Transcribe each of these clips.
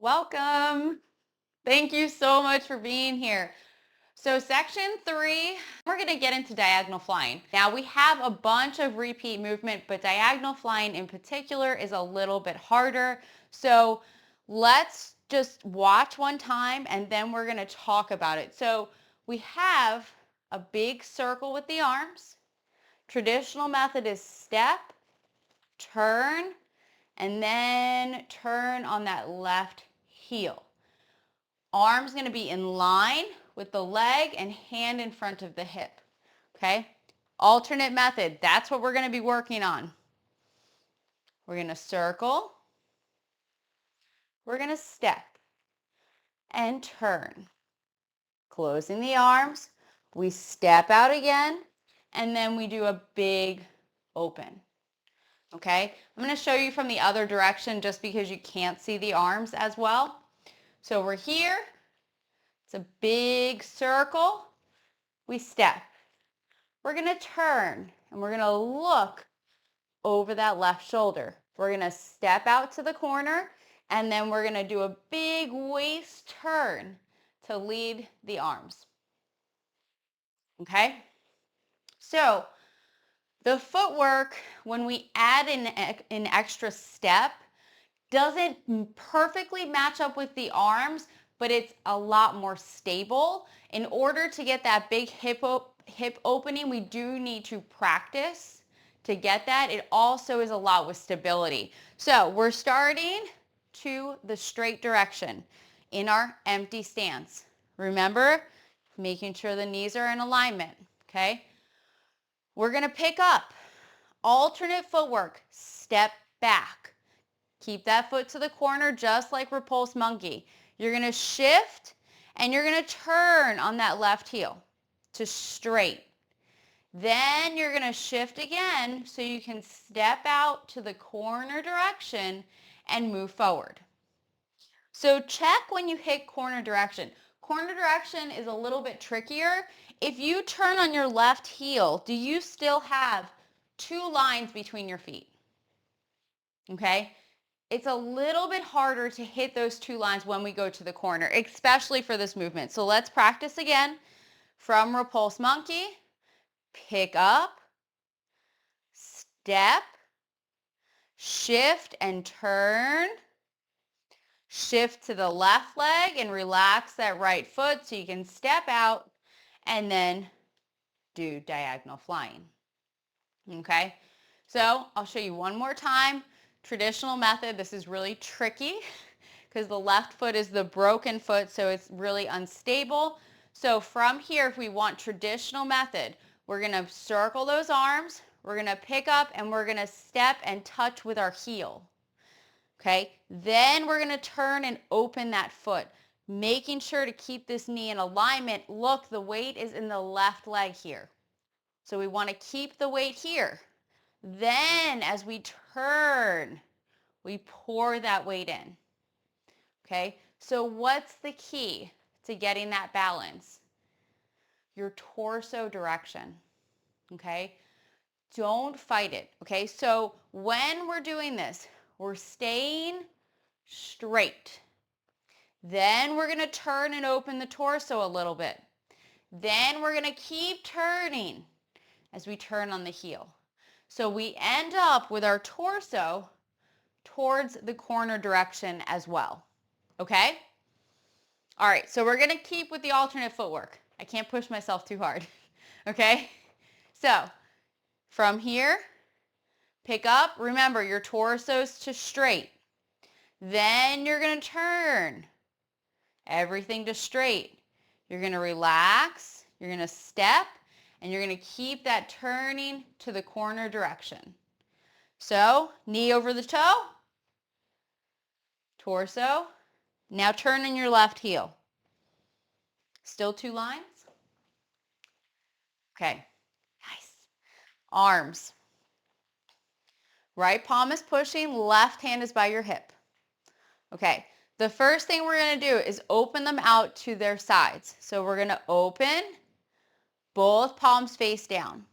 Welcome. Thank you so much for being here. So section 3, we're going to get into diagonal flying. Now we have a bunch of repeat movement, but diagonal flying in particular is a little bit harder. So let's just watch one time and then we're going to talk about it. So we have a big circle with the arms. Traditional method is step, turn, and then turn on that left heel. Arm's going to be in line with the leg and hand in front of the hip. Okay? Alternate method. That's what we're going to be working on. We're going to circle. We're going to step and turn. Closing the arms. We step out again and then we do a big open. Okay? I'm going to show you from the other direction just because you can't see the arms as well. So we're here. It's a big circle. We step. We're going to turn and we're going to look over that left shoulder. We're going to step out to the corner and then we're going to do a big waist turn to lead the arms. Okay? So the footwork, when we add an extra step, doesn't perfectly match up with the arms, but it's a lot more stable. In order to get that big hip opening, we do need to practice to get that. It also is a lot with stability. So we're starting to the straight direction in our empty stance. Remember, making sure the knees are in alignment, okay? We're going to pick up alternate footwork, step back. Keep that foot to the corner just like repulse monkey. You're going to shift and you're going to turn on that left heel to straight. Then you're going to shift again so you can step out to the corner direction and move forward. So check when you hit corner direction. Corner direction is a little bit trickier. If you turn on your left heel, do you still have two lines between your feet? Okay? It's a little bit harder to hit those two lines when we go to the corner, especially for this movement. So let's practice again. From repulse monkey, pick up, step, shift and turn, shift to the left leg and relax that right foot so you can step out and then do diagonal flying. Okay, so I'll show you one more time. Traditional method, this is really tricky because the left foot is the broken foot, so it's really unstable. So from here, if we want traditional method, we're going to circle those arms, we're going to pick up, and we're going to step and touch with our heel. Okay, then we're going to turn and open that foot, making sure to keep this knee in alignment. Look, the weight is in the left leg here. So we want to keep the weight here. Then as we turn, we pour that weight in. Okay, so what's the key to getting that balance? Your torso direction. Okay, don't fight it. Okay, so when we're doing this, we're staying straight. Then we're going to turn and open the torso a little bit. Then we're going to keep turning as we turn on the heel. So we end up with our torso towards the corner direction as well. Okay? All right, so we're going to keep with the alternate footwork. I can't push myself too hard. Okay? So from here, pick up. Remember, your torso's to straight. Then you're going to turn. Everything to straight. You're going to relax. You're going to step. And you're going to keep that turning to the corner direction. So, knee over the toe. Torso. Now turn on your left heel. Still two lines? Okay. Nice. Arms. Right palm is pushing, left hand is by your hip. Okay. The first thing we're going to do is open them out to their sides. So we're going to open, both palms face down.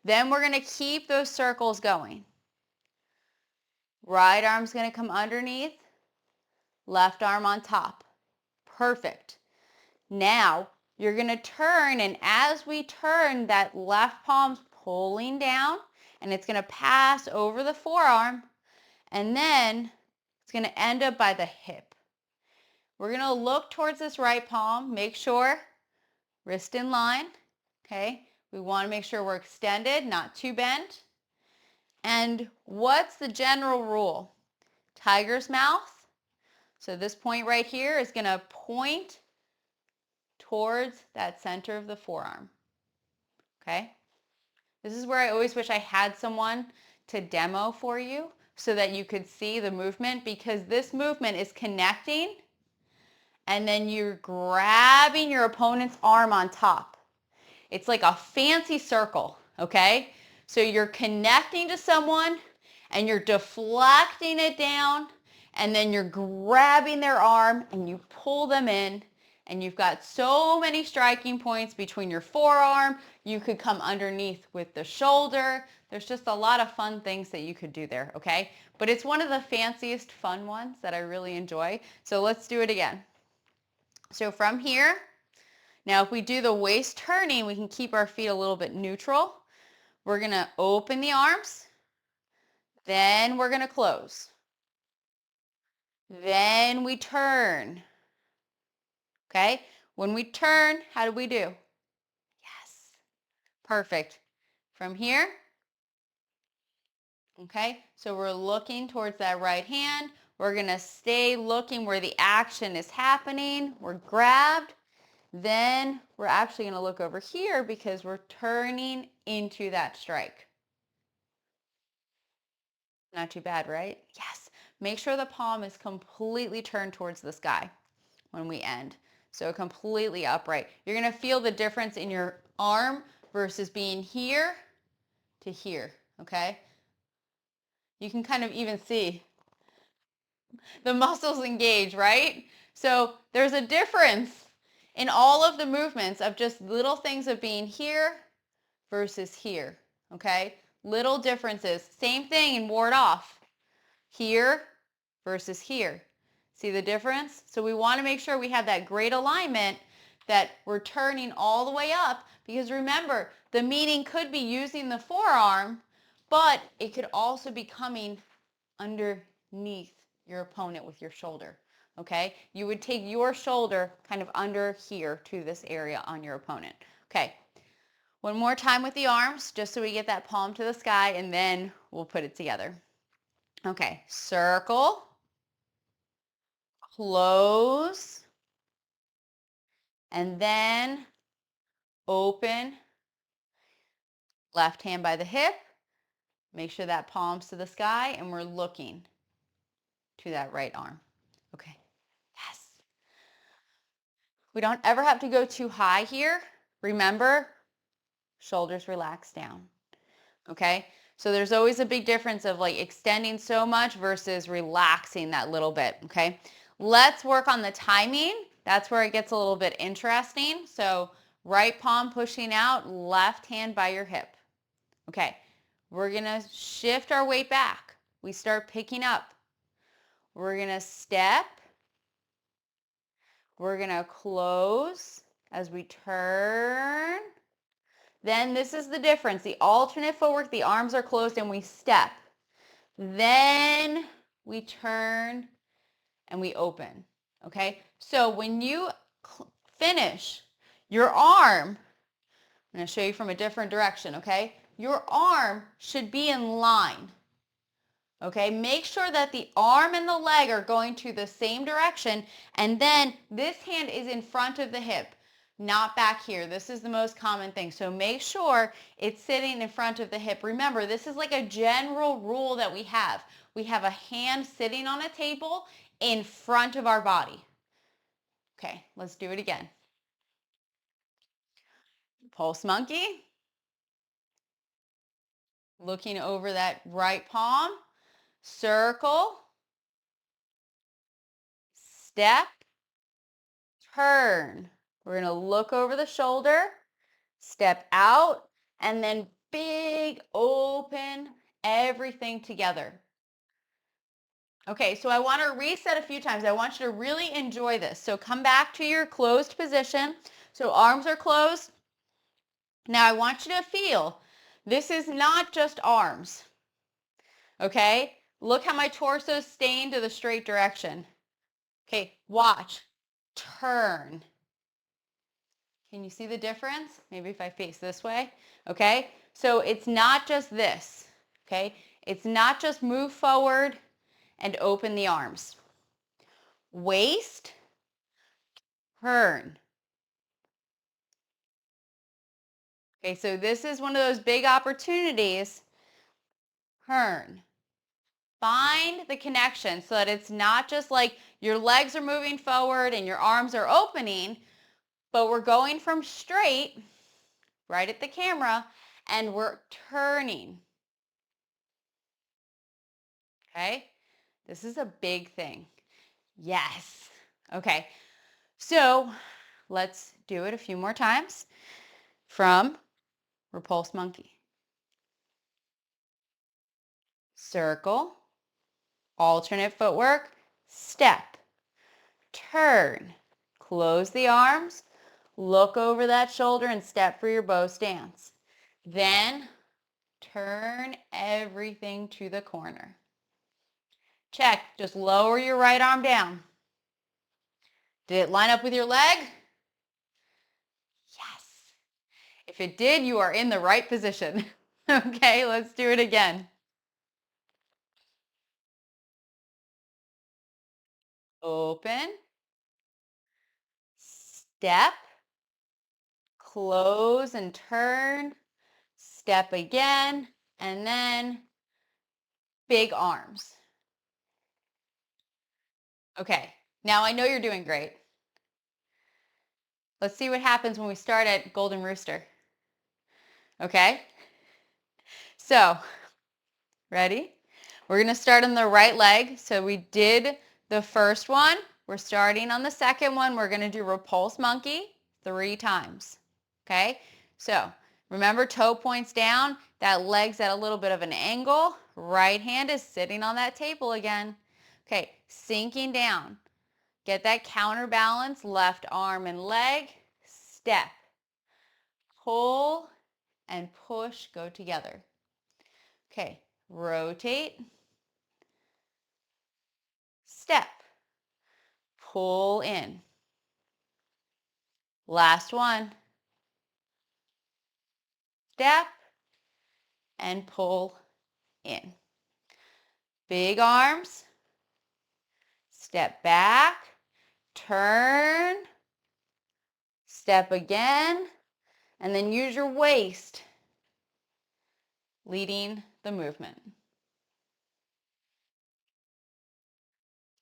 Then we're going to keep those circles going. Right arm's going to come underneath. left arm on top. Perfect. Now you're going to turn, and as we turn, that left palm's pulling down, and it's going to pass over the forearm, and then it's going to end up by the hip. We're going to look towards this right palm. Make sure wrist in line. Okay, we want to make sure we're extended, not too bent. And what's the general rule? Tiger's mouth. So this point right here is going to point towards that center of the forearm. Okay? This is where I always wish I had someone to demo for you so that you could see the movement, because this movement is connecting and then you're grabbing your opponent's arm on top. It's like a fancy circle, okay? So you're connecting to someone and you're deflecting it down, and then you're grabbing their arm and you pull them in, and you've got so many striking points between your forearm. You could come underneath with the shoulder. There's just a lot of fun things that you could do there, okay? But it's one of the fanciest fun ones that I really enjoy. So let's do it again. So from here, now if we do the waist turning, we can keep our feet a little bit neutral. We're going to open the arms. Then we're going to close. Then we turn. Okay? When we turn, how do we do? Yes. Perfect. From here. Okay? So we're looking towards that right hand. We're going to stay looking where the action is happening. We're grabbed. Then we're actually going to look over here because we're turning into that strike. Not too bad, right? Yes. Make sure the palm is completely turned towards the sky when we end. So completely upright. You're going to feel the difference in your arm versus being here to here, okay? You can kind of even see the muscles engage, right? So there's a difference in all of the movements of just little things of being here versus here, okay? Little differences. Same thing in ward off. Here versus here. See the difference? So we want to make sure we have that great alignment, that we're turning all the way up, because remember, the meaning could be using the forearm, but it could also be coming underneath your opponent with your shoulder. Okay? You would take your shoulder kind of under here to this area on your opponent. Okay. One more time with the arms, just so we get that palm to the sky, and then we'll put it together. Okay, circle, close, and then open, left hand by the hip. Make sure that palm's to the sky, and we're looking to that right arm. Okay, yes. We don't ever have to go too high here. Remember, shoulders relax down. Okay, so there's always a big difference of like extending so much versus relaxing that little bit. Okay, let's work on the timing. That's where it gets a little bit interesting. So right palm pushing out, left hand by your hip. Okay, we're going to shift our weight back. We start picking up. We're going to step. We're going to close as we turn. Then this is the difference. The alternate footwork, the arms are closed and we step. Then we turn and we open. Okay? So when you finish, your arm, I'm going to show you from a different direction, okay? Your arm should be in line. Okay? Make sure that the arm and the leg are going to the same direction, and then this hand is in front of the hip, not back here. This is the most common thing. So make sure it's sitting in front of the hip. Remember, this is like a general rule that we have. We have a hand sitting on a table in front of our body. Okay, let's do it again. Pulse monkey. Looking over that right palm. Circle. Step. Turn. We're going to look over the shoulder. Step out. And then big open, everything together. Okay, so I want to reset a few times. I want you to really enjoy this. So come back to your closed position. So arms are closed. Now I want you to feel this is not just arms. Okay? Look how my torso is staying to the straight direction. Okay, watch. Turn. Can you see the difference? Maybe if I face this way. Okay? So it's not just this. Okay? It's not just move forward and open the arms. Waist, turn. Okay, so this is one of those big opportunities. Turn. Find the connection so that it's not just like your legs are moving forward and your arms are opening, but we're going from straight, right at the camera, and we're turning. Okay? This is a big thing. Yes. Okay. So let's do it a few more times from Repulse Monkey. Circle, alternate footwork, step, turn, close the arms, look over that shoulder and step for your bow stance. Then turn everything to the corner. Check, just lower your right arm down. Did it line up with your leg? Yes. If it did, you are in the right position. Okay, let's do it again. Open, step, close and turn, step again, and then big arms. Okay, now I know you're doing great. Let's see what happens when we start at Golden Rooster. Okay? So, ready? We're going to start on the right leg. So we did the first one. We're starting on the second one. We're going to do Repulse Monkey 3 times. Okay? So, remember toe points down. That leg's at a little bit of an angle. Right hand is sitting on that table again. Okay, sinking down. Get that counterbalance, left arm and leg. Step. Pull and push, go together. Okay, rotate, step, pull in. Last one, step and pull in. Big arms, step back, turn, step again, and then use your waist leading the movement.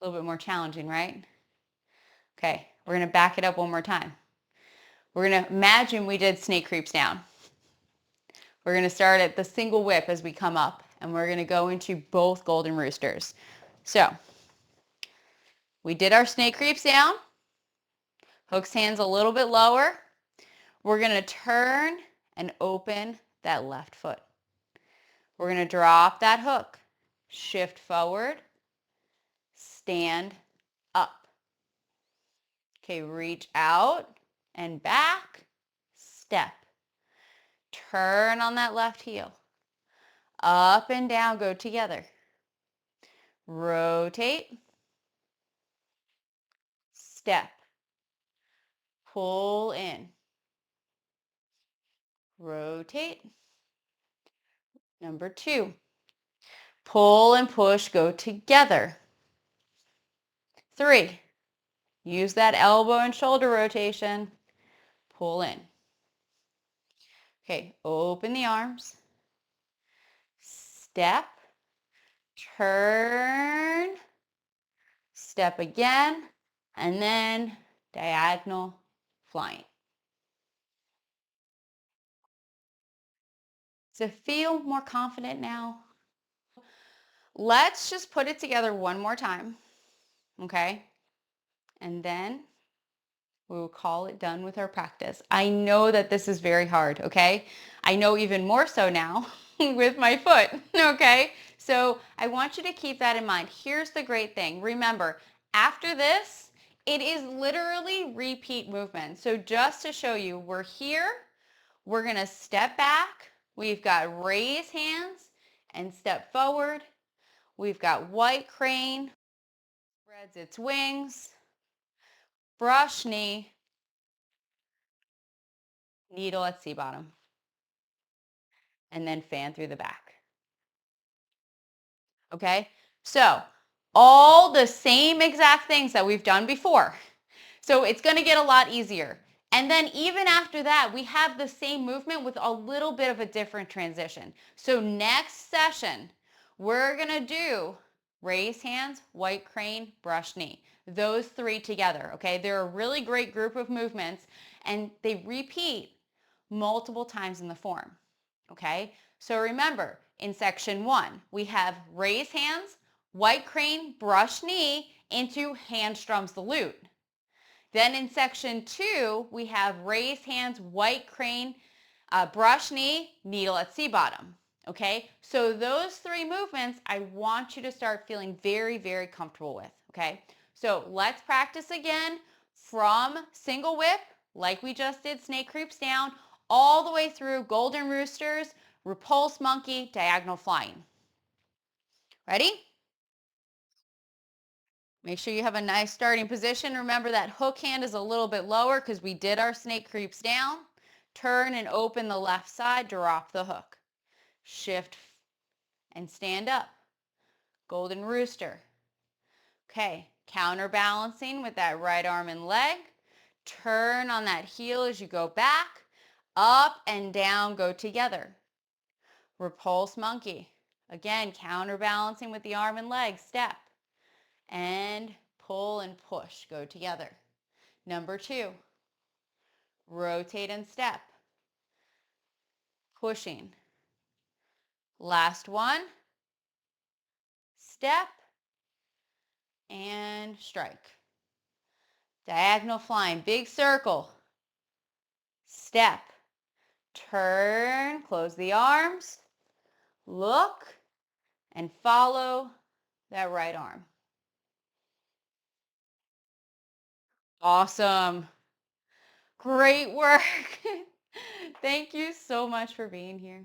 A little bit more challenging, right? Okay, we're going to back it up one more time. We're going to imagine we did snake creeps down. We're going to start at the single whip as we come up, and we're going to go into both Golden Roosters. So we did our snake creeps down. Hooks hands a little bit lower. We're going to turn and open that left foot. We're going to drop that hook, shift forward, stand up. Okay, reach out and back, step. Turn on that left heel. Up and down, go together. Rotate, step, pull in, rotate. Number 2, pull and push, go together. 3, use that elbow and shoulder rotation, pull in. Okay, open the arms, step, turn, step again, and then diagonal flying. So feel more confident now. Let's just put it together one more time, okay? And then we will call it done with our practice. I know that this is very hard, okay? I know even more so now with my foot, okay? So I want you to keep that in mind. Here's the great thing. Remember, after this, it is literally repeat movement. So just to show you, we're here. We're going to step back. We've got raise hands and step forward. We've got white crane, spreads its wings, brush knee, needle at sea bottom, and then fan through the back. Okay? So all the same exact things that we've done before. So it's going to get a lot easier. And then even after that, we have the same movement with a little bit of a different transition. So next session, we're going to do raise hands, white crane, brush knee. Those three together, okay? They're a really great group of movements and they repeat multiple times in the form, okay? So remember, in section 1, we have raise hands, white crane, brush knee into hand strums the lute. Then in section 2, we have raise hands, white crane, brush knee, needle at sea bottom. Okay, so those three movements I want you to start feeling very, very comfortable with. Okay, so let's practice again from single whip, like we just did, snake creeps down, all the way through golden roosters, repulse monkey, diagonal flying. Ready? Make sure you have a nice starting position. Remember that hook hand is a little bit lower because we did our snake creeps down. Turn and open the left side, drop the hook. Shift and stand up. Golden rooster. Okay, counterbalancing with that right arm and leg. Turn on that heel as you go back. Up and down go together. Repulse monkey. Again, counterbalancing with the arm and leg. Step. And pull and push go together. Number 2, rotate and step, pushing. Last one, step and strike. Diagonal flying, big circle, step, turn, close the arms, look, and follow that right arm. Awesome. Great work. Thank you so much for being here.